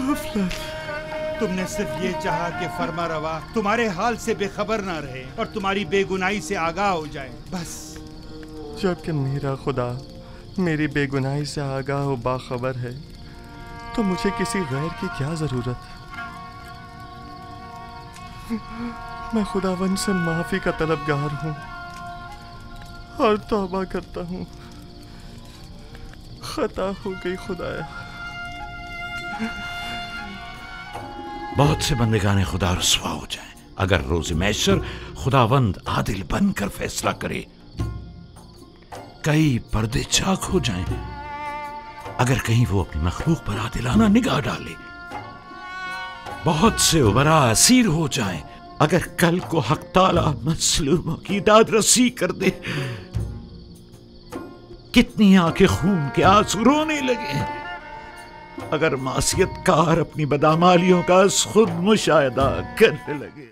गफलत। तुमने सिर्फ ये चाहा कि फरमा रवा तुम्हारे हाल से बेखबर ना रहे और तुम्हारी बेगुनाही से आगाह हो जाए, बस। जबकि मेरा खुदा मेरी बेगुनाही से आगाह और बाखबर है, तो मुझे किसी गैर की क्या जरूरत। मैं खुदावन से माफी का तलबगार हूँ और तौबा करता हूँ। खता हो गई खुदाया। बहुत से बंदेगाने खुदा रुस्वा हो जाएं अगर रोज़ महशर खुदावंद आदिल बनकर फैसला करे। कई पर्दे चाक हो जाएं अगर कहीं वो अपनी मखलूक पर आदिलाना निगाह डाले। बहुत से उबरा असीर हो जाएं अगर कल को हक ताला मजलूमों की दादरसी कर दे। कितनी आंखें खून के आंसू रोने लगे अगर मासियतकार अपनी बदामालियों का खुद मुशाहिदा करने लगे।